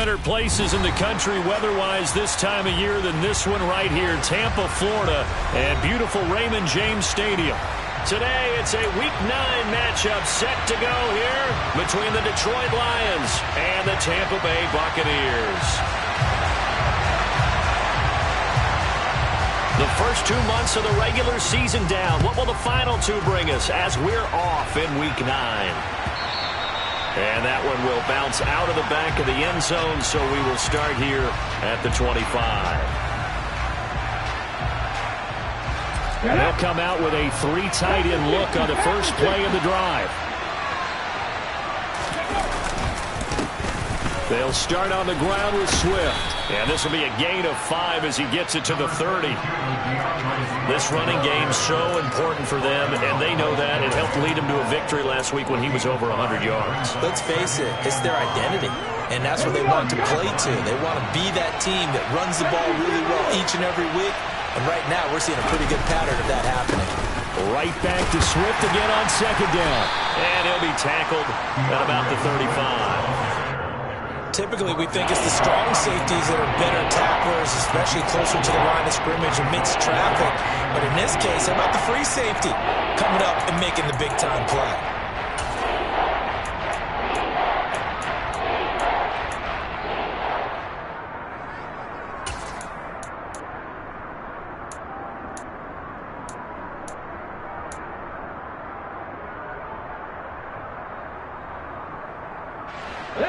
better places in the country weather-wise this time of year than this one right here, Tampa, Florida, and beautiful Raymond James Stadium. Today, it's a Week 9 matchup set to go here between the Detroit Lions and the Tampa Bay Buccaneers. The first 2 months of the regular season down. What will the final two bring us as we're off in Week 9? And that one will bounce out of the back of the end zone, so we will start here at the 25. And they'll come out with a 3 tight end look on the first play of the drive. They'll start on the ground with Swift. And this will be a gain of 5 as he gets it to the 30. This running game so important for them, and they know that. It helped lead them to a victory last week when he was over 100 yards. Let's face it, it's their identity, and that's what they want to play to. They want to be that team that runs the ball really well each and every week, and right now we're seeing a pretty good pattern of that happening. Right back to Swift again on second down. And he'll be tackled at about the 35. Typically, we think it's the strong safeties that are better tacklers, especially closer to the line of scrimmage amidst traffic. But in this case, how about the free safety coming up and making the big-time play?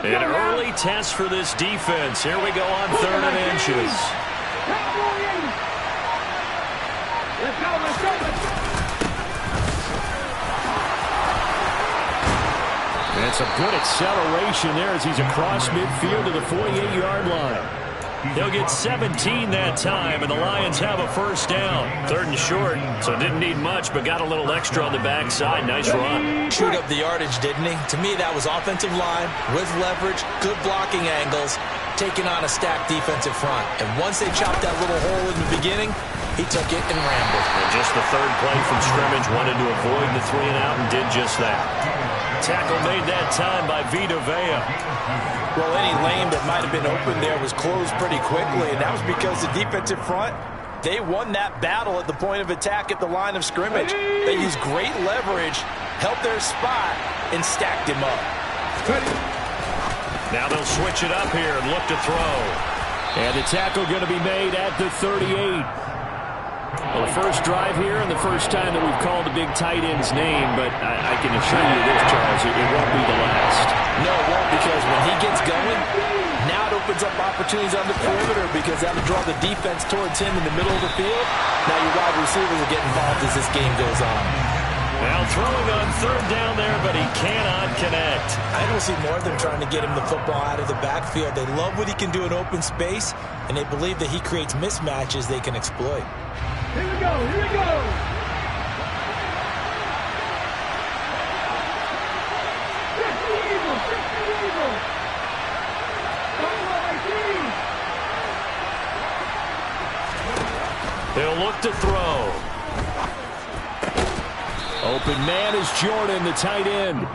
An early test for this defense. Here we go on 3rd and inches. And some good acceleration there as he's across midfield to the 48-yard line. They'll get 17 that time, and the Lions have a first down. 3rd and short, so didn't need much, but got a little extra on the backside. Nice run. Chewed up the yardage, didn't he? To me, that was offensive line with leverage, good blocking angles, taking on a stacked defensive front. And once they chopped that little hole in the beginning, he took it and ran with it. And just the 3rd play from scrimmage, wanted to avoid the 3 and out and did just that. Tackle made that time by Vita Vea. Well, any lane that might have been open there was closed pretty quickly, and that was because the defensive front, they won that battle at the point of attack at the line of scrimmage. They used great leverage, helped their spot, and stacked him up. Now they'll switch it up here and look to throw. And the tackle going to be made at the 38. Well, the first drive here and the first time that we've called a big tight end's name, but I can assure you this, Charles, it won't be the last. No, it won't, because when he gets going, now it opens up opportunities on the perimeter because that'll draw the defense towards him in the middle of the field. Now your wide receivers will get involved as this game goes on. Now throwing on 3rd down there, but he cannot connect. I don't see more of them trying to get him the football out of the backfield. They love what he can do in open space, and they believe that he creates mismatches they can exploit. Here we go, here we go! They'll look to throw. Open man is Jordan, the tight end.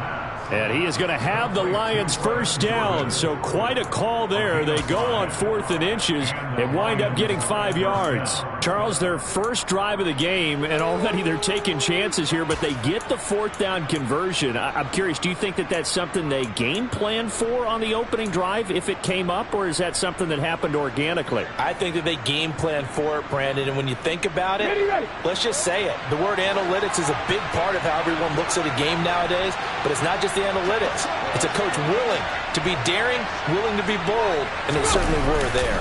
And he is going to have the Lions first down. So quite a call there. They go on 4th and inches and wind up getting 5 yards. Charles, their first drive of the game, and already they're taking chances here, but they get the 4th down conversion. I'm curious, do you think that that's something they game plan for on the opening drive if it came up, or is that something that happened organically? I think that they game plan for it, Brandon, and when you think about it, let's just say it. The word analytics is a big part of how everyone looks at a game nowadays, but it's not just the analytics. It's a coach willing to be daring, willing to be bold, and they certainly were there.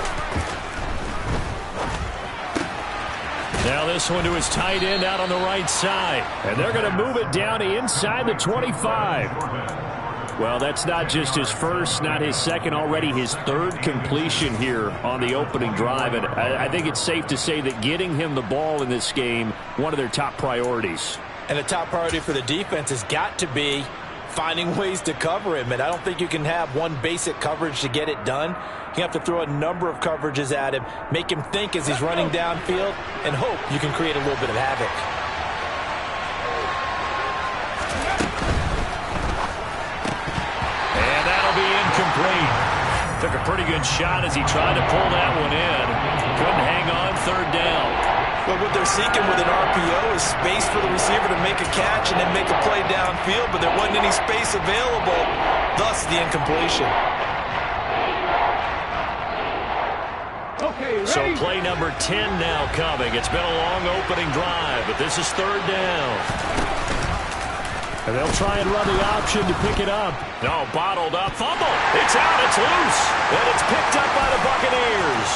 Now this one to his tight end out on the right side. And they're going to move it down to inside the 25. Well, that's not just his first, not his second, already his 3rd completion here on the opening drive. And I think it's safe to say that getting him the ball in this game, one of their top priorities. And the top priority for the defense has got to be finding ways to cover him. And I don't think you can have one basic coverage to get it done. You have to throw a number of coverages at him, make him think as he's running downfield, and hope you can create a little bit of havoc. And that'll be incomplete. Took a pretty good shot as he tried to pull that one in. Couldn't hang on third down. Well, what they're seeking with an RPO is space for the receiver to make a catch and then make a play downfield, but there wasn't any space available, thus the incompletion. Okay, so play number 10 now coming. It's been a long opening drive, but this is third down. And they'll try and run the option to pick it up. No, bottled up. Fumble. It's out. It's loose. And it's picked up by the Buccaneers.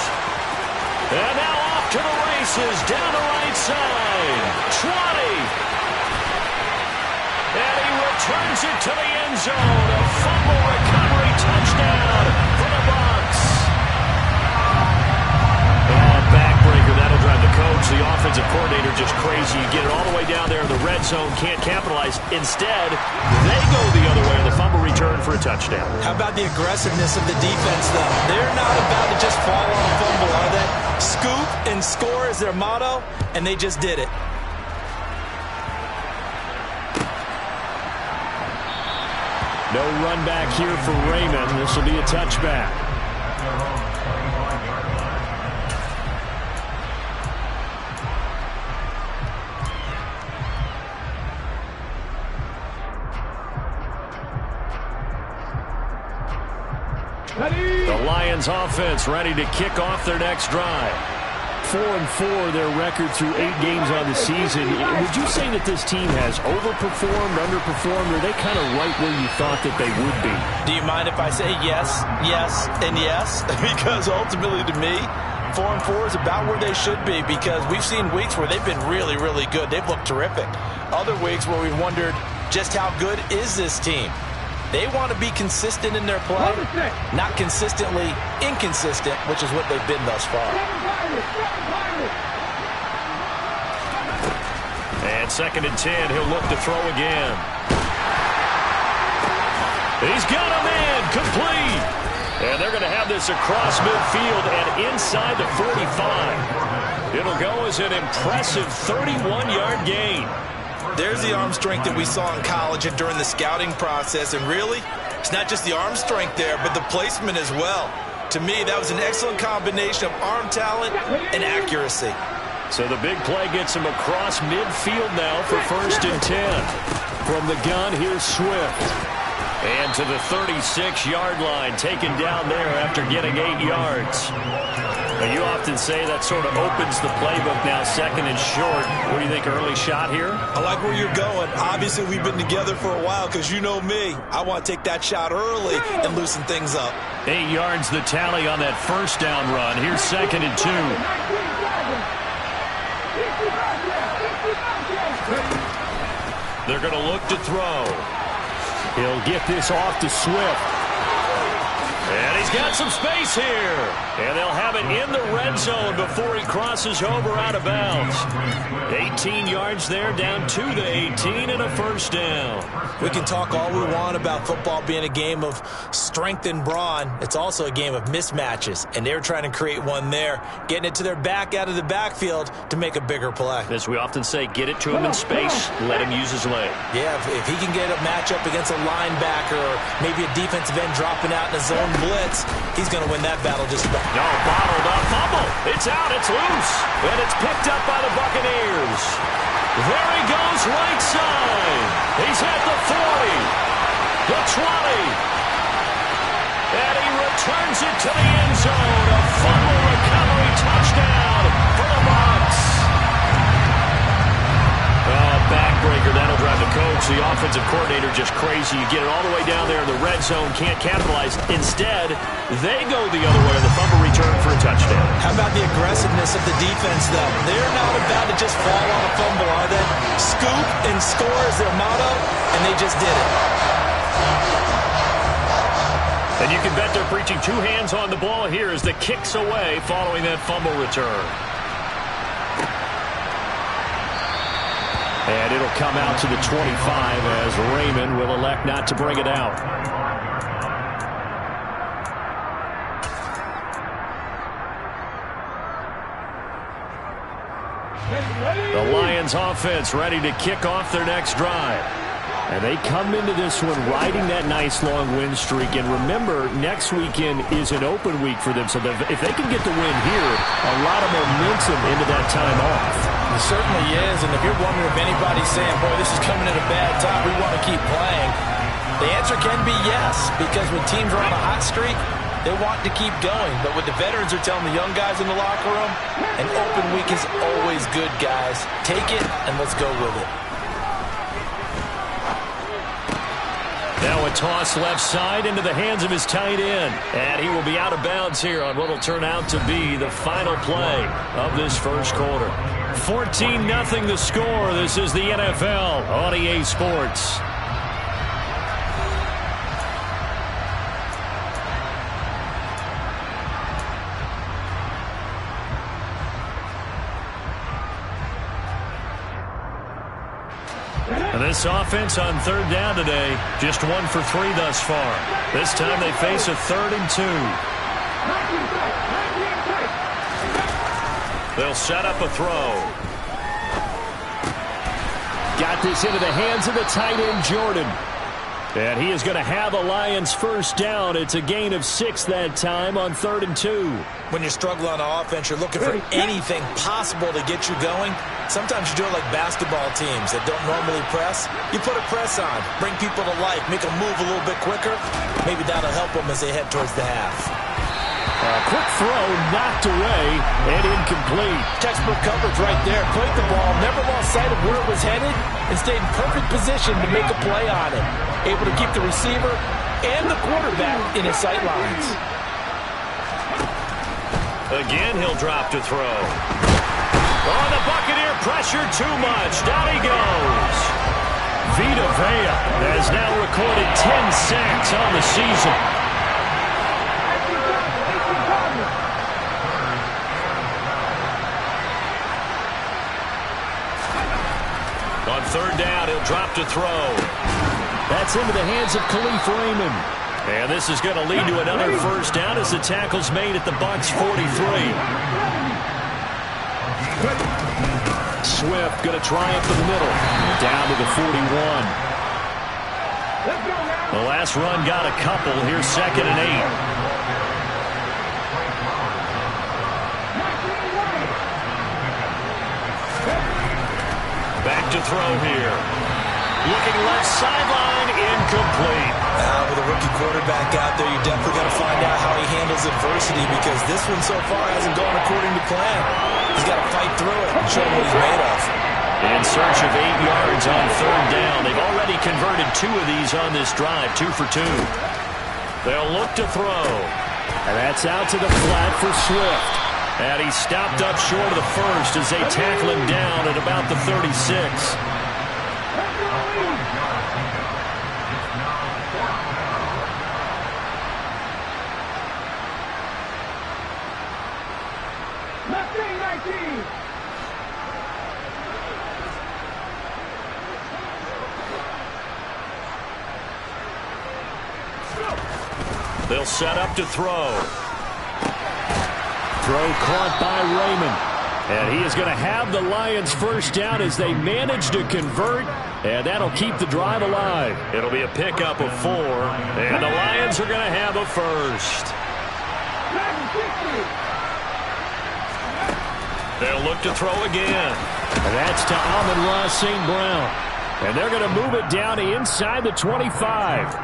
And now off to the races down the right side. 20. And he returns it to the end zone. A fumble recovery touchdown for the Bucs. Backbreaker, that'll drive the coach, the offensive coordinator, just crazy. You get it all the way down there in the red zone, can't capitalize. Instead, they go the other way on the fumble return for a touchdown. How about the aggressiveness of the defense, though? They're not about to just fall on a fumble, are they? Scoop and score is their motto, and they just did it. No run back here for Raymond. This will be a touchback. The Lions offense ready to kick off their next drive. 4-4 their record through 8 games on the season. Would you say that this team has overperformed, underperformed, or are they kind of right where you thought that they would be? Do you mind if I say yes, yes, and yes? Because ultimately to me, 4-4 is about where they should be, because we've seen weeks where they've been really, really good. They've looked terrific. Other weeks where we've wondered just how good is this team? They want to be consistent in their play, not consistently inconsistent, which is what they've been thus far. And 2nd and 10, he'll look to throw again. He's got a man, complete. And they're going to have this across midfield and inside the 45. It'll go as an impressive 31-yard gain. There's the arm strength that we saw in college and during the scouting process. And really, it's not just the arm strength there, but the placement as well. To me, that was an excellent combination of arm talent and accuracy. So the big play gets him across midfield now for 1st and 10. From the gun, here's Swift. And to the 36-yard line, taken down there after getting 8 yards. Now, you often say that sort of opens the playbook now, 2nd and short. What do you think, early shot here? I like where you're going. Obviously, we've been together for a while because you know me. I want to take that shot early and loosen things up. 8 yards the tally on that 1st down run. Here's 2nd and 2. They're going to look to throw. He'll get this off to Swift. And he's got some space here. And they'll have it in the red zone before he crosses over out of bounds. 18 yards there, down to the 18 and a 1st down. We can talk all we want about football being a game of strength and brawn. It's also a game of mismatches, and they're trying to create one there, getting it to their back out of the backfield to make a bigger play. As we often say, get it to him in space, let him use his leg. Yeah, if he can get a matchup against a linebacker or maybe a defensive end dropping out in a zone blitz, he's going to win that battle just about. No, bottled up, fumble. It's out, it's loose, and it's picked up by the Buccaneers. There he goes, right side. He's at the 40, the 20, and he returns it to the end zone. A fumble recovery touchdown for the Bucs. Backbreaker, that'll drive the coach, the offensive coordinator, just crazy. You get it all the way down there in the red zone, can't capitalize. Instead, they go the other way on the fumble return for a touchdown. How about the aggressiveness of the defense, though? They're not about to just fall on a fumble, are they? Scoop and score is their motto, and they just did it. And you can bet they're preaching 2 hands on the ball here as the kick's away following that fumble return. And it'll come out to the 25 as Raymond will elect not to bring it out. The Lions offense ready to kick off their next drive. And they come into this one riding that nice long win streak. And remember, next weekend is an open week for them. So if they can get the win here, a lot of momentum into that time off. It certainly is. And if you're wondering if anybody's saying, boy, this is coming at a bad time, we want to keep playing, the answer can be yes. Because when teams are on a hot streak, they want to keep going. But what the veterans are telling the young guys in the locker room, an open week is always good, guys. Take it and let's go with it. Now a toss left side into the hands of his tight end. And he will be out of bounds here on what will turn out to be the final play of this first quarter. 14-0 the score. This is the NFL on EA Sports. And this offense on third down today, just 1 for 3 thus far. This time they face a 3rd and 2. They'll set up a throw. Got this into the hands of the tight end, Jordan. And he is going to have a Lions first down. It's a gain of 6 that time on 3rd and 2. When you're struggling on offense, you're looking for anything possible to get you going. Sometimes you do it like basketball teams that don't normally press. You put a press on, bring people to life, make them move a little bit quicker. Maybe that'll help them as they head towards the half. A quick throw knocked away and incomplete. Textbook coverage right there. Played the ball, never lost sight of where it was headed, and stayed in perfect position to make a play on it. Able to keep the receiver and the quarterback in his sight lines. Again, he'll drop to throw. Oh, the Buccaneer pressure too much. Down he goes. Vita Vea has now recorded 10 sacks on the season. On third down, he'll drop to throw. That's into the hands of Khalif Raymond. And this is going to lead to another first down as the tackle's made at the Bucs 43. Swift going to try up the middle. Down to the 41. The last run got a couple. Here's 2nd and 8. Back to throw here. Looking left sideline, incomplete. With a rookie quarterback out there, you're definitely going to find out how he handles adversity because this one so far hasn't gone according to plan. He's got to fight through it and show him what he's made of. In search of 8 yards on third down. They've already converted 2 of these on this drive, 2 for 2. They'll look to throw. And that's out to the flat for Swift. And he stopped up short of the first as they tackle him down at about the 36. They'll set up to throw. Throw caught by Raymond. And he is going to have the Lions first down as they manage to convert. And that'll keep the drive alive. It'll be a pickup of 4. And the Lions are going to have a first. They'll look to throw again. And that's to Amon-Ra St. Brown. And they're going to move it down inside the 25.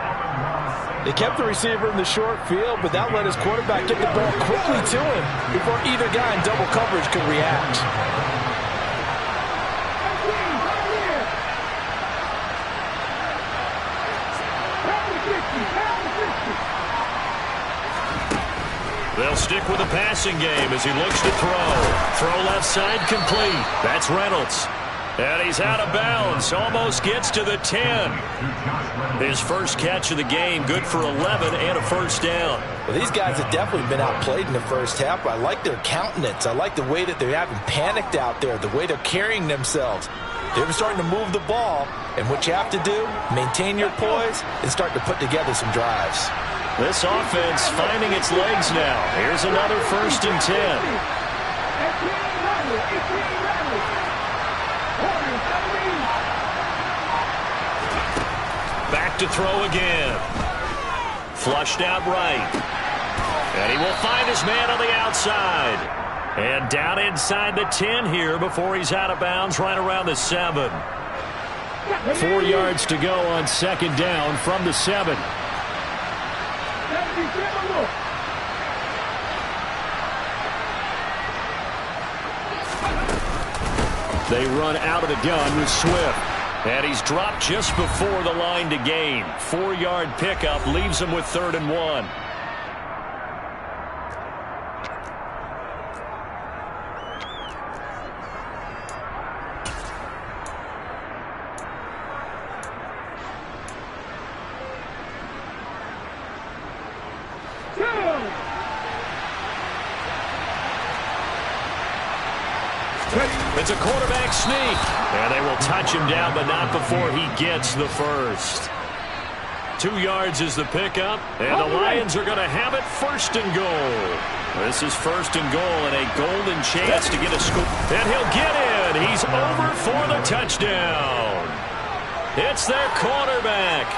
They kept the receiver in the short field, but that let his quarterback get the ball quickly to him before either guy in double coverage could react. They'll stick with the passing game as he looks to throw. Throw left side complete. That's Reynolds. And he's out of bounds. Almost gets to the 10. His first catch of the game, good for 11 and a first down. Well, these guys have definitely been outplayed in the first half. I like their countenance. I like the way that they haven't panicked out there, the way they're carrying themselves. They're starting to move the ball. And what you have to do, maintain your poise and start to put together some drives. This offense finding its legs now. Here's another 1st and 10. look to throw again. Flushed out right. And he will find his man on the outside. And down inside the 10 here before he's out of bounds right around the 7. 4 yards to go on second down from the 7. They run out of the gun with Swift. And he's dropped just before the line to gain. 4-yard pickup leaves him with 3rd and 1. It's a quarterback sneak. And they will touch him down, but not before he gets the first. 2 yards is the pickup, and the Lions are going to have it 1st and goal. This is 1st and goal and a golden chance to get a score. And he'll get in. He's over for the touchdown. It's their quarterback.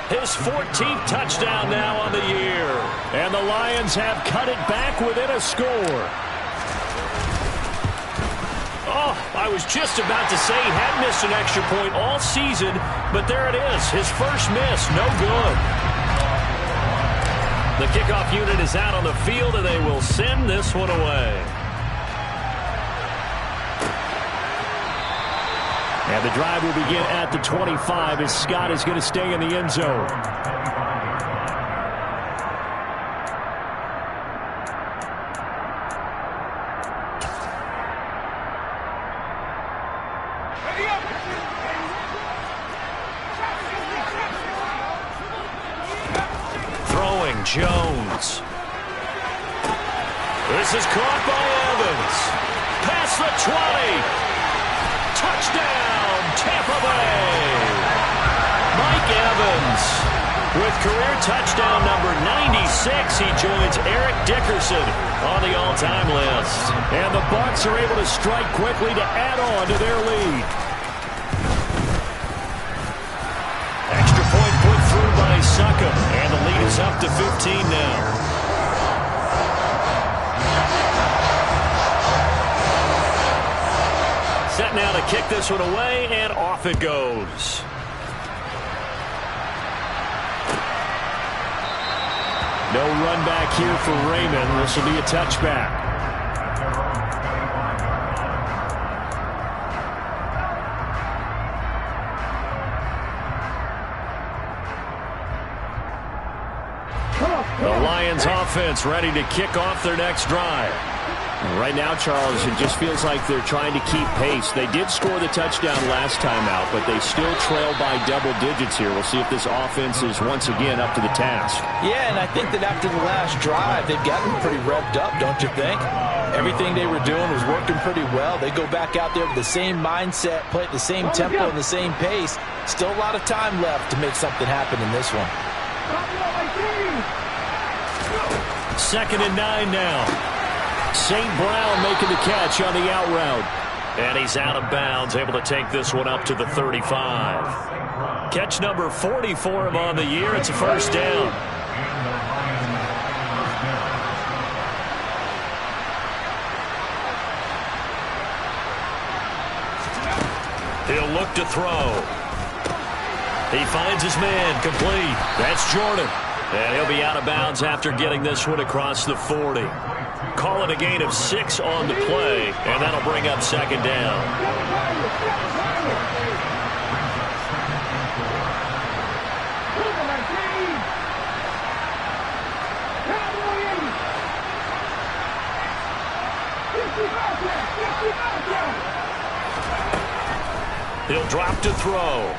His 14th touchdown now on the year. And the Lions have cut it back within a score. Oh, I was just about to say he had missed an extra point all season, but there it is. His first miss, no good. The kickoff unit is out on the field, and they will send this one away. And the drive will begin at the 25 as Scott is going to stay in the end zone. Jones. This is caught by Evans. Past the 20. Touchdown, Tampa Bay. Mike Evans with career touchdown number 96. He joins Eric Dickerson on the all-time list. And the Bucs are able to strike quickly to add on to their lead. Extra point put through by Suckham, and the lead is up to 15 now. Set now to kick this one away, and off it goes. No run back here for Raymond. This will be a touchback. The Lions offense ready to kick off their next drive. Right now, Charles, it just feels like they're trying to keep pace. They did score the touchdown last time out, but they still trail by double digits here. We'll see if this offense is once again up to the task. Yeah, and I think that after the last drive, they've gotten pretty revved up, don't you think? Everything they were doing was working pretty well. They go back out there with the same mindset, play at the same tempo and the same pace. Still a lot of time left to make something happen in this one. 2nd and 9 now. St. Brown making the catch on the out route. And he's out of bounds, able to take this one up to the 35. Catch number 40 for him on the year. It's a first down. He'll look to throw. He finds his man complete. That's Jordan. And he'll be out of bounds after getting this one across the 40. Call it a gain of 6 on the play, and that'll bring up 2nd down. He'll drop to throw.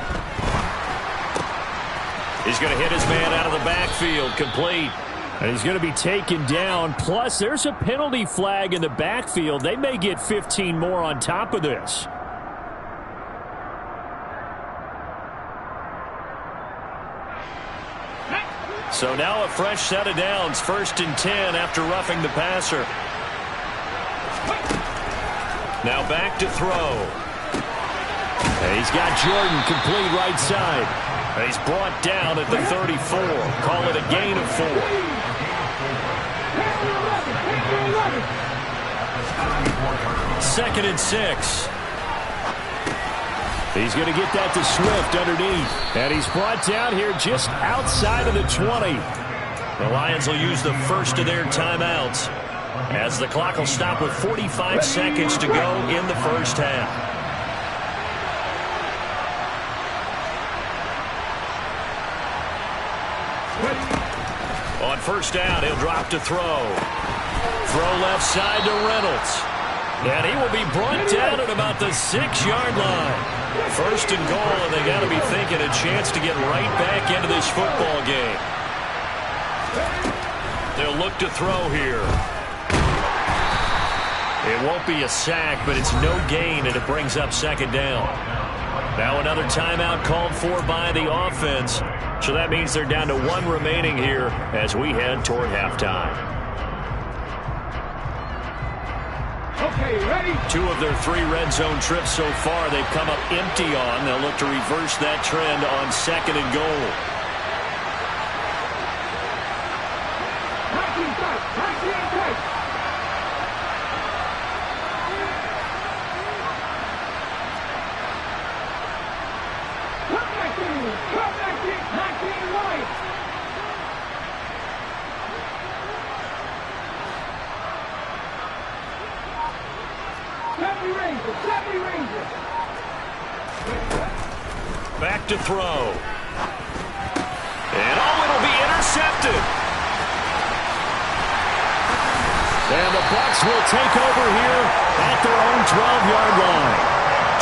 He's going to hit his man out of the backfield, complete. And he's going to be taken down. Plus, there's a penalty flag in the backfield. They may get 15 more on top of this. So now a fresh set of downs. 1st and 10 after roughing the passer. Now back to throw. And he's got Jordan complete right side. He's brought down at the 34. Call it a gain of 4. Second and 6. He's going to get that to Swift underneath. And he's brought down here just outside of the 20. The Lions will use the first of their timeouts as the clock will stop with 45 seconds to go in the first half. On first down, he'll drop to throw. Throw left side to Reynolds. And he will be brought down at about the 6-yard line. First and goal, and they got to be thinking a chance to get right back into this football game. They'll look to throw here. It won't be a sack, but it's no gain, and it brings up second down. Now another timeout called for by the offense. So that means they're down to 1 remaining here as we head toward halftime. Okay, ready? 2 of their 3 red zone trips so far they've come up empty on. They'll look to reverse that trend on second and goal. Back to throw. And it'll be intercepted. And the Bucs will take over here at their own 12-yard line.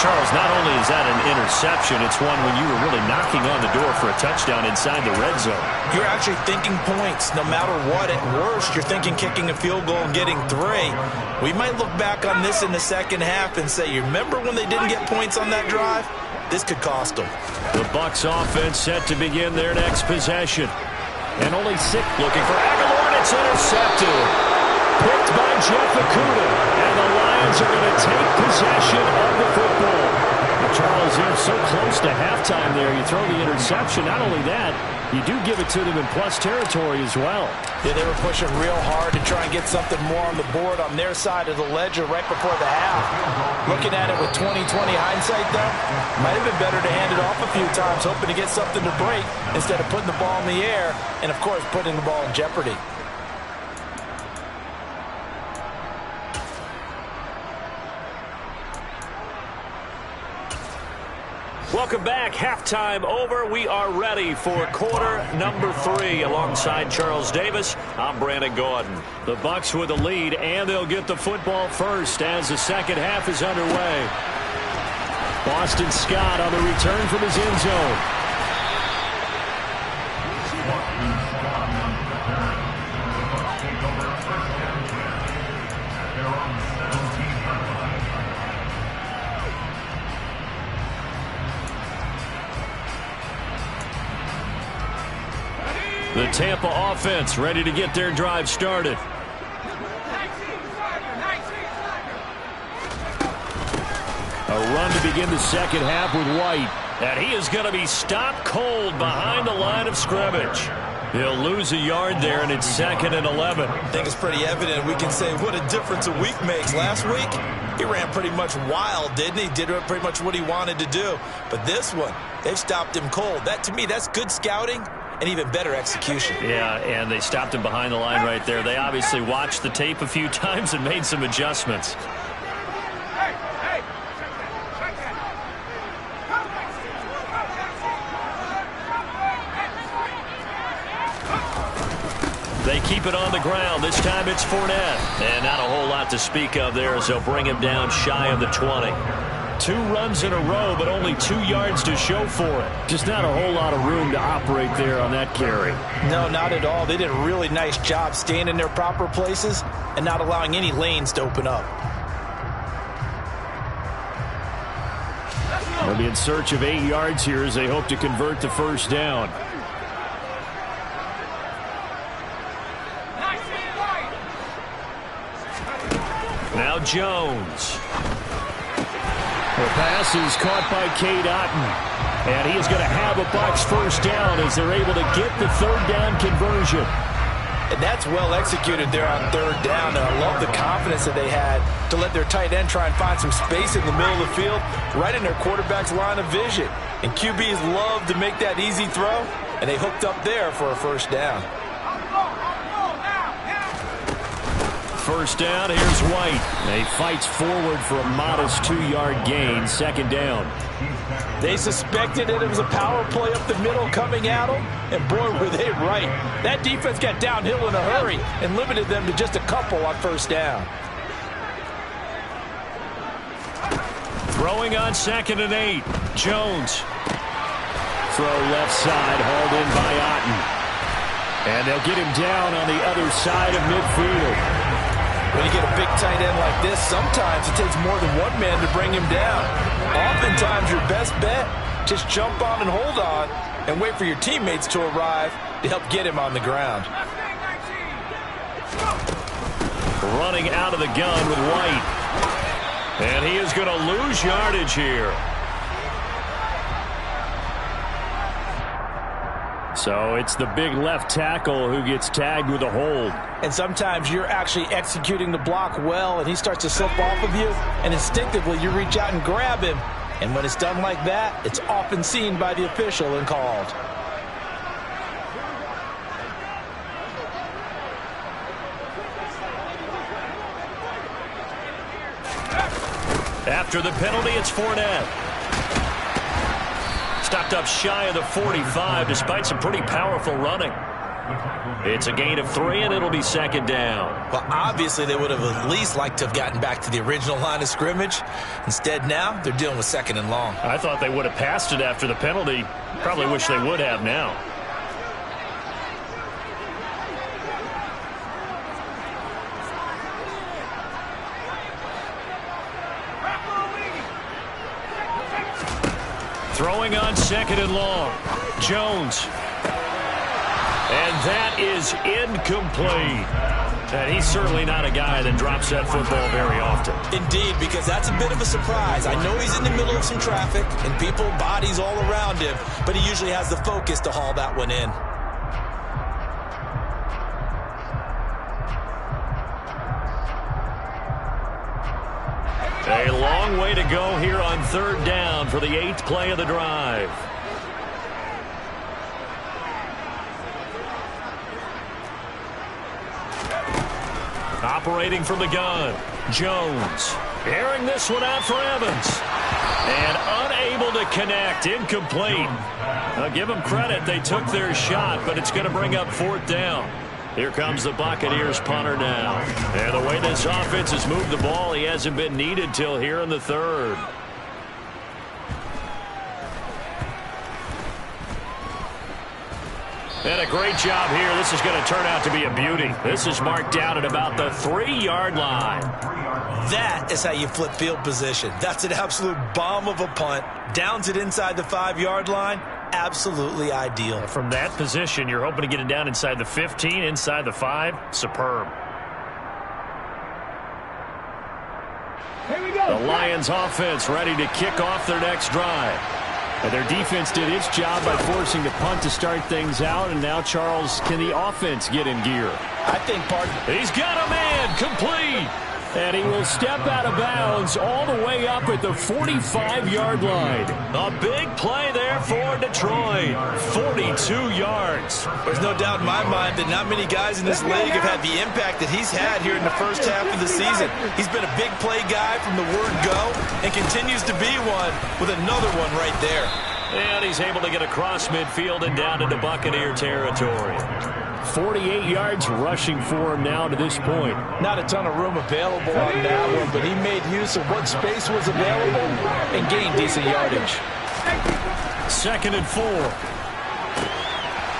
Charles, not only is that an interception, it's one when you were really knocking on the door for a touchdown inside the red zone. You're actually thinking points. No matter what, at worst, you're thinking kicking a field goal and getting 3. We might look back on this in the second half and say, you remember when they didn't get points on that drive? This could cost them. The Bucs offense set to begin their next possession. And only 6 looking for Aguilar, and it's intercepted. Picked by Jeff Okudah. And the Lions are going to take possession of the football. And Charles, they're so close to halftime there. You throw the interception. Not only that, you do give it to them in plus territory as well. Yeah, they were pushing real hard to try and get something more on the board on their side of the ledger right before the half. Looking at it with 20/20 hindsight, though, might have been better to hand it off a few times, hoping to get something to break instead of putting the ball in the air and, of course, putting the ball in jeopardy. Welcome back. Halftime over. We are ready for quarter number 3. Alongside Charles Davis, I'm Brandon Gordon. The Bucs with the lead, and they'll get the football first as the second half is underway. Boston Scott on the return from his end zone. The Tampa offense ready to get their drive started. A run to begin the second half with White. And he is going to be stopped cold behind the line of scrimmage. He'll lose a yard there, and it's 2nd and 11. I think it's pretty evident. We can say what a difference a week makes. Last week, he ran pretty much wild, didn't he? Did pretty much what he wanted to do. But this one, they've stopped him cold. That, to me, that's good scouting and even better execution. Yeah, and they stopped him behind the line right there. They obviously watched the tape a few times and made some adjustments. They keep it on the ground. This time it's Fournette. And not a whole lot to speak of there as they'll bring him down shy of the 20. 2 runs in a row, but only 2 yards to show for it. Just not a whole lot of room to operate there on that carry. No, not at all. They did a really nice job staying in their proper places and not allowing any lanes to open up. They'll be in search of 8 yards here as they hope to convert the first down. Now Jones. The pass is caught by Cade Otton. And he is going to have a Bucs first down as they're able to get the third down conversion. And that's well executed there on third down. And I love the confidence that they had to let their tight end try and find some space in the middle of the field, right in their quarterback's line of vision. And QBs love to make that easy throw, and they hooked up there for a first down. First down, here's White. He fights forward for a modest 2-yard gain, second down. They suspected that it was a power play up the middle coming at them, and boy, were they right. That defense got downhill in a hurry and limited them to just a couple on first down. Throwing on 2nd and 8. Jones. Throw left side, hauled in by Otten. And they'll get him down on the other side of midfield. When you get a big tight end like this, sometimes it takes more than one man to bring him down. Oftentimes, your best bet, just jump on and hold on and wait for your teammates to arrive to help get him on the ground. Running out of the gun with White. And he is going to lose yardage here. So it's the big left tackle who gets tagged with a hold. And sometimes you're actually executing the block well, and he starts to slip off of you, and instinctively you reach out and grab him. And when it's done like that, it's often seen by the official and called. After the penalty, it's Fournette. Stopped up shy of the 45 despite some pretty powerful running. It's a gain of 3, and it'll be second down. Well, obviously they would have at least liked to have gotten back to the original line of scrimmage. Instead, now they're dealing with 2nd and long. I thought they would have passed it after the penalty. Probably wish they would have now. Throwing on 2nd and long. Jones. And that is incomplete. And he's certainly not a guy that drops that football very often. Indeed, because that's a bit of a surprise. I know he's in the middle of some traffic and people, bodies all around him, but he usually has the focus to haul that one in. A long way to go here on third down for the 8th play of the drive. Operating from the gun, Jones. Airing this one out for Evans. And unable to connect, incomplete. I'll give them credit, they took their shot, but it's going to bring up 4th down. Here comes the Buccaneers punter now. And the way this offense has moved the ball, he hasn't been needed till here in the 3rd. And a great job here. This is going to turn out to be a beauty. This is marked down at about the 3-yard line. That is how you flip field position. That's an absolute bomb of a punt. Downs it inside the 5-yard line. Absolutely ideal. From that position, you're hoping to get it down inside the 15, inside the 5. Superb. Here we go. The Lions offense ready to kick off their next drive. And their defense did its job by forcing the punt to start things out. And now, Charles, can the offense get in gear? I think he's got a man complete. And he will step out of bounds all the way up at the 45-yard line. A big play there for Detroit. 42 yards. There's no doubt in my mind that not many guys in this league have had the impact that he's had here in the first half of the season. He's been a big play guy from the word go and continues to be one with another one right there. And he's able to get across midfield and down into Buccaneer territory. 48 yards rushing for him now to this point. Not a ton of room available on that one, but he made use of what space was available and gained decent yardage. 2nd and 4.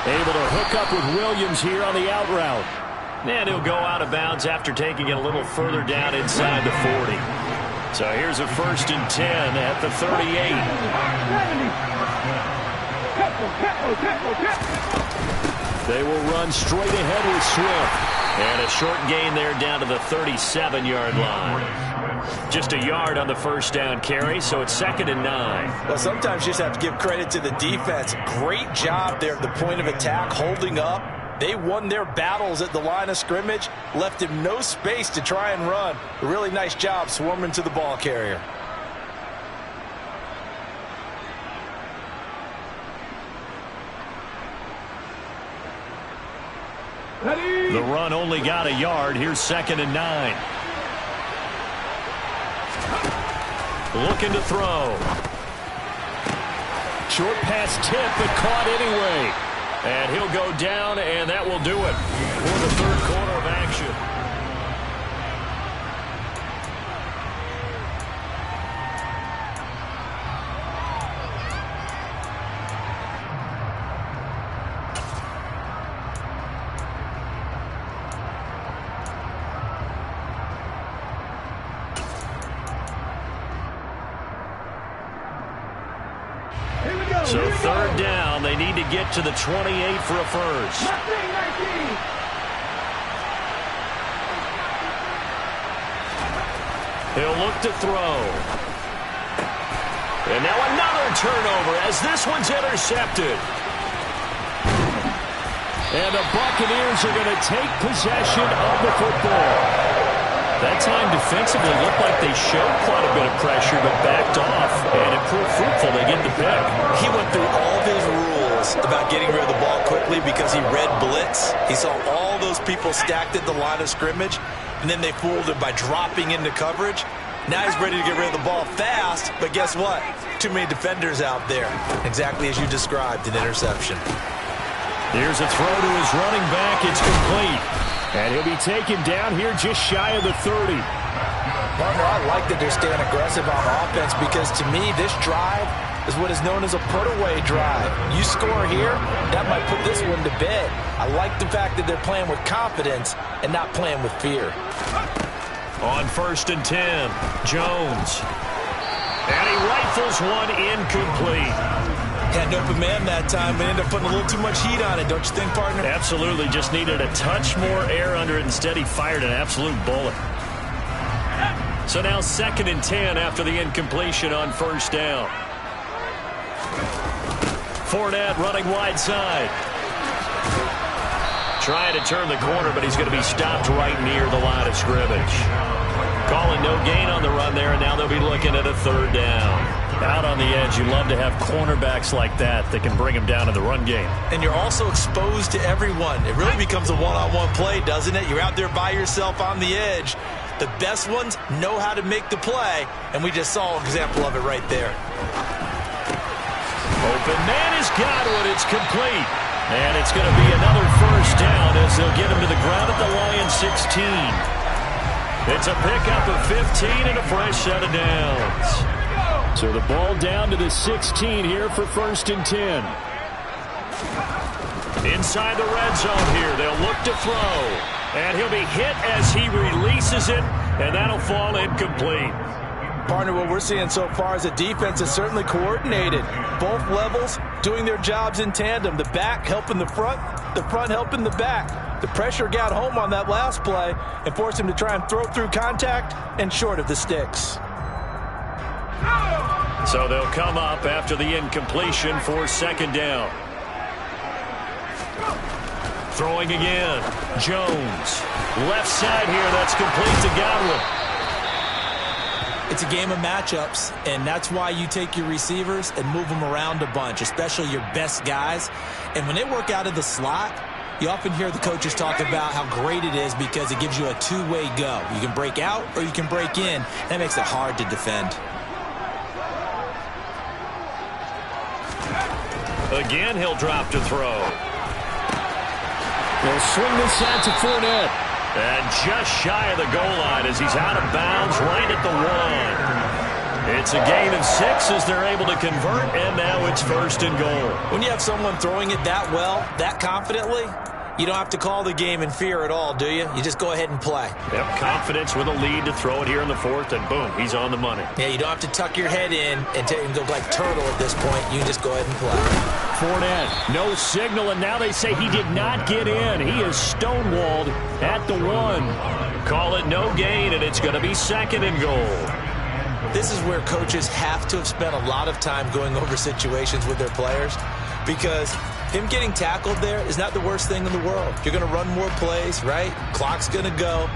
Able to hook up with Williams here on the out route. And he'll go out of bounds after taking it a little further down inside the 40. So here's a 1st and 10 at the 38. They will run straight ahead with Swift. And a short gain there down to the 37-yard line. Just a yard on the first down carry, so it's 2nd and 9. Well, sometimes you just have to give credit to the defense. Great job there at the point of attack, holding up. They won their battles at the line of scrimmage, left him no space to try and run. A really nice job swarming to the ball carrier. The run only got a yard. Here's 2nd and 9. Looking to throw. Short pass tip, but caught anyway. And he'll go down, and that will do it for the third quarter of action. So 3rd down, they need to get to the 28 for a first. He'll look to throw. And now another turnover as this one's intercepted. And the Buccaneers are going to take possession of the football. That time defensively looked like they showed quite a bit of pressure but backed off, and it proved fruitful. They get the pick. He went through all of his rules about getting rid of the ball quickly because he read blitz. He saw all those people stacked at the line of scrimmage, and then they fooled him by dropping into coverage. Now he's ready to get rid of the ball fast, but guess what? Too many defenders out there. Exactly as you described, an interception. Here's a throw to his running back. It's complete. And he'll be taken down here just shy of the 30. Partner, I like that they're staying aggressive on offense because to me, this drive is what is known as a put-away drive. You score here, that might put this one to bed. I like the fact that they're playing with confidence and not playing with fear. On 1st and 10, Jones. And he rifles one incomplete. Had an open man that time, but ended up putting a little too much heat on it, don't you think, partner? Absolutely. Just needed a touch more air under it. Instead, he fired an absolute bullet. So now 2nd and 10 after the incompletion on 1st down. Fournette running wide side. Trying to turn the corner, but he's going to be stopped right near the line of scrimmage. Calling no gain on the run there, and now they'll be looking at a 3rd down. Out on the edge, you love to have cornerbacks like that can bring him down in the run game. And you're also exposed to everyone. It really becomes a one-on-one play, doesn't it? You're out there by yourself on the edge. The best ones know how to make the play, and we just saw an example of it right there. Open man has got one. It's complete. And it's going to be another 1st down as they'll get him to the ground at the Lions 16. It's a pickup of 15 and a fresh set of downs. So the ball down to the 16 here for 1st and 10. Inside the red zone here, they'll look to throw. And he'll be hit as he releases it, and that'll fall incomplete. Partner, what we're seeing so far is a defense is certainly coordinated. Both levels doing their jobs in tandem. The back helping the front helping the back. The pressure got home on that last play and forced him to try and throw through contact and short of the sticks. So they'll come up after the incompletion for 2nd down. Throwing again. Jones. Left side here. That's complete to Godwin. It's a game of matchups, and that's why you take your receivers and move them around a bunch, especially your best guys. And when they work out of the slot, you often hear the coaches talk about how great it is because it gives you a two-way go. You can break out or you can break in. That makes it hard to defend. Again, he'll drop to throw. They'll swing this out to Fournette. And just shy of the goal line as he's out of bounds right at the 1. It's a gain of 6 as they're able to convert, and now it's 1st and goal. When you have someone throwing it that well, that confidently, You don't have to call the game in fear at all, do you? You just go ahead and play. Yep, confidence with a lead to throw it here in the fourth, and boom, he's on the money. Yeah, you don't have to tuck your head in and go like turtle at this point. You can just go ahead and play. Fournette, no signal, and now they say he did not get in. He is stonewalled at the 1. Call it no gain, and it's going to be 2nd and goal. This is where coaches have to have spent a lot of time going over situations with their players, because him getting tackled there is not the worst thing in the world. You're going to run more plays, right? Clock's going to go.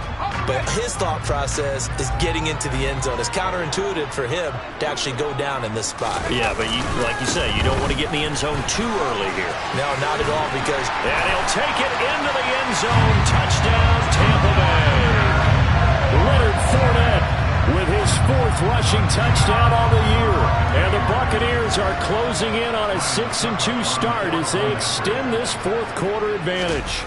But his thought process is getting into the end zone. It's counterintuitive for him to actually go down in this spot. Yeah, but like you say, you don't want to get in the end zone too early here. No, not at all, because... And he'll take it into the end zone. Touchdown, Tampa Bay. Leonard Fournette with his 4th rushing touchdown on the year. And the Buccaneers are closing in on a 6-2 start as they extend this 4th quarter advantage.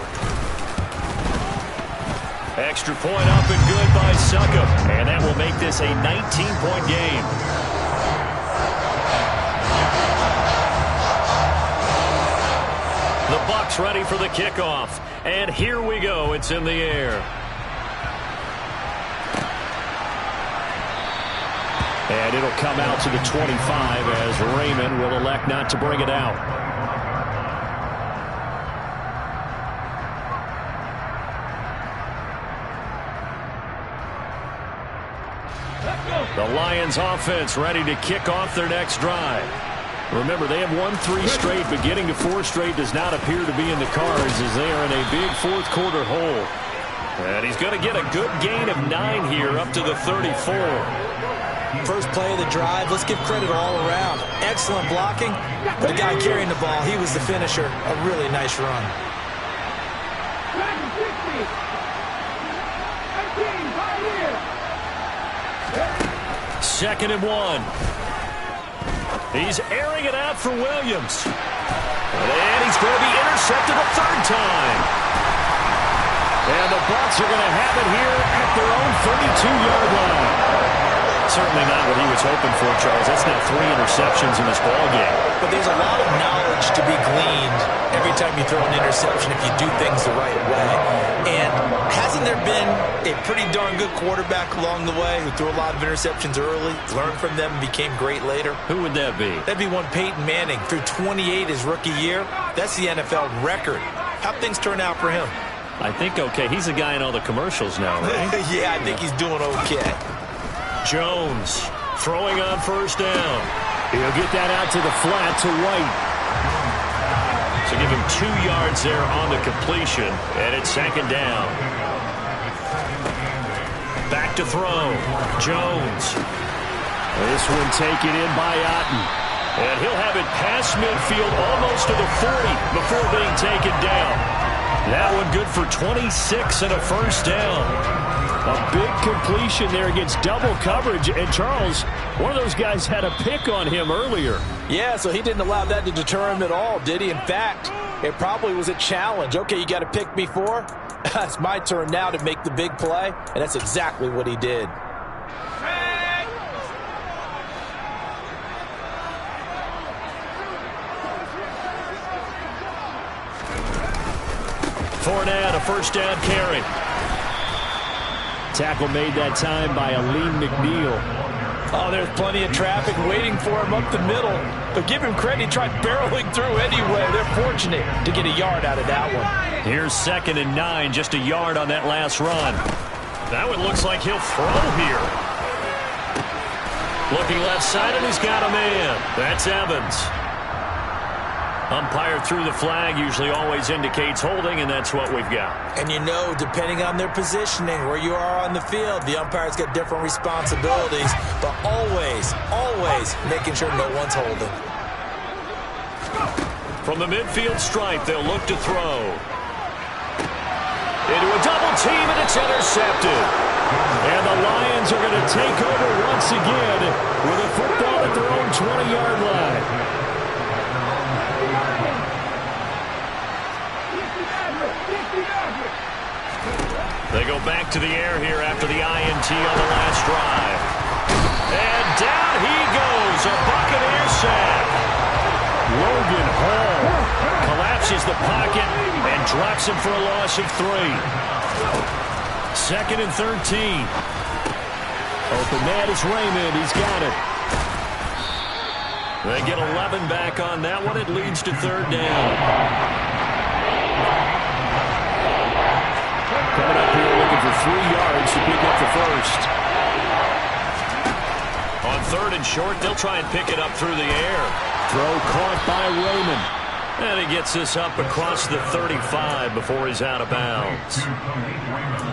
Extra point up and good by Succop. And that will make this a 19-point game. The Bucs ready for the kickoff. And here we go. It's in the air. And it'll come out to the 25 as Raymond will elect not to bring it out. The Lions offense ready to kick off their next drive. Remember, they have won 3 straight, but getting to 4 straight does not appear to be in the cards as they are in a big 4th quarter hole. And he's going to get a good gain of 9 here up to the 34. First play of the drive, let's give credit all around. Excellent blocking, but the guy carrying the ball, he was the finisher. A really nice run. Second and 1. He's airing it out for Williams. And he's going to be intercepted a 3rd time. And the Bucs are going to have it here at their own 32-yard line. Certainly not what he was hoping for, Charles. That's now 3 interceptions in this ballgame. But there's a lot of knowledge to be gleaned every time you throw an interception if you do things the right way. And hasn't there been a pretty darn good quarterback along the way who threw a lot of interceptions early, learned from them, and became great later? Who would that be? That'd be one Peyton Manning. Threw 28 his rookie year. That's the NFL record. How'd things turn out for him? I think okay. He's the guy in all the commercials now, right? Yeah, I think he's doing okay. Jones throwing on 1st down. He'll get that out to the flat to White. So give him 2 yards there on the completion, and it's 2nd down. Back to throw. Jones. This one taken in by Otten. And he'll have it past midfield almost to the 40 before being taken down. That one good for 26 and a 1st down. A big completion there against double coverage. And Charles, one of those guys had a pick on him earlier. Yeah, so he didn't allow that to deter him at all, did he? In fact, it probably was a challenge. Okay, you got to pick me 4? It's my turn now to make the big play. And that's exactly what he did. Fournette, a 1st down carry. Tackle made that time by Aleem McNeil. Oh, there's plenty of traffic waiting for him up the middle. But give him credit, he tried barreling through anyway. They're fortunate to get a yard out of that one. Here's 2nd and 9, just a yard on that last run. That one looks like he'll throw here. Looking left side, and he's got a man. That's Evans. Umpire threw the flag, usually always indicates holding, and that's what we've got. And you know, depending on their positioning, where you are on the field, the umpire's got different responsibilities, but always, always making sure no one's holding. From the midfield stripe, they'll look to throw. Into a double team, and it's intercepted. And the Lions are going to take over once again with a football at their own 20-yard line. They go back to the air here after the INT on the last drive. And down he goes, a Buccaneer sack. Logan Hall collapses finds the pocket and drops him for a loss of 3. 2nd and 13. Open man is Raymond. He's got it. They get 11 back on that one. It leads to 3rd down. Coming up here looking for 3 yards to pick up the first. On 3rd and short, they'll try and pick it up through the air. Throw caught by Raymond. And he gets this up across the 35 before he's out of bounds.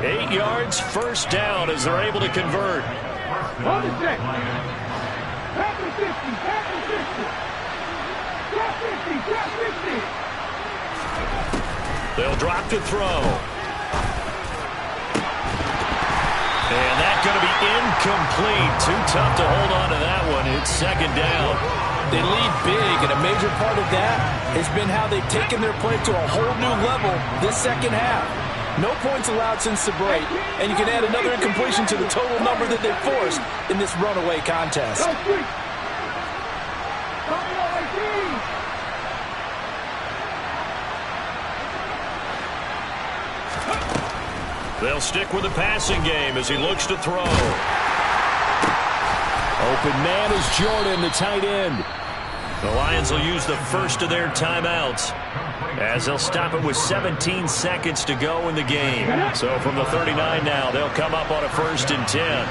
8 yards, 1st down as they're able to convert. Hold it, Jack. Tap the 50, tap the 50. Tap 50, tap 50. They'll drop to throw. And that's going to be incomplete. Too tough to hold on to that one. It's 2nd down. They lead big, and a major part of that has been how they've taken their play to a whole new level this 2nd half. No points allowed since the break, and you can add another incompletion to the total number that they've forced in this runaway contest. They'll stick with the passing game as he looks to throw. Open man is Jordan, the tight end. The Lions will use the first of their timeouts as they'll stop it with 17 seconds to go in the game. So from the 39 now, they'll come up on a 1st and 10.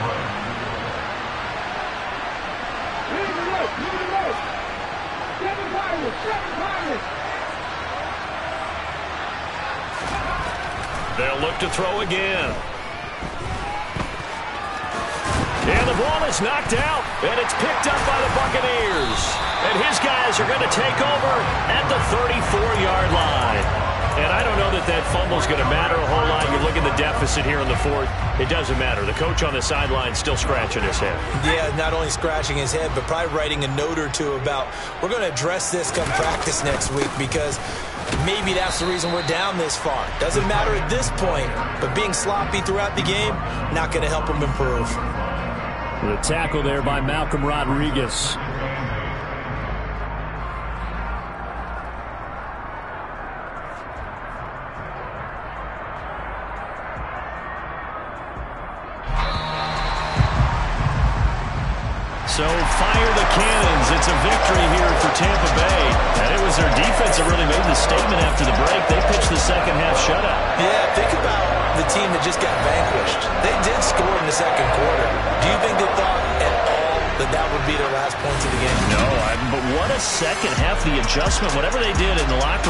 They'll look to throw again. And the ball is knocked out, and it's picked up by the Buccaneers. And his guys are going to take over at the 34-yard line. And I don't know that that fumble's going to matter a whole lot. You look at the deficit here in the 4th. It doesn't matter. The coach on the sideline still scratching his head. Yeah, not only scratching his head, but probably writing a note or two about, we're going to address this come practice next week, because maybe that's the reason we're down this far. Doesn't matter at this point, but being sloppy throughout the game, not going to help him improve. The tackle there by Malcolm Rodriguez. So fire the cannons. It's a victory here for Tampa Bay. And it was their defense that really made the statement after the break. They pitched the 2nd half shutout. Yeah, think about the team that just got vanquished. They did score in the 2nd quarter. Do you think they thought at all that that would be their last points of the game? No, but what a 2nd half, the adjustment, whatever they did in the locker room.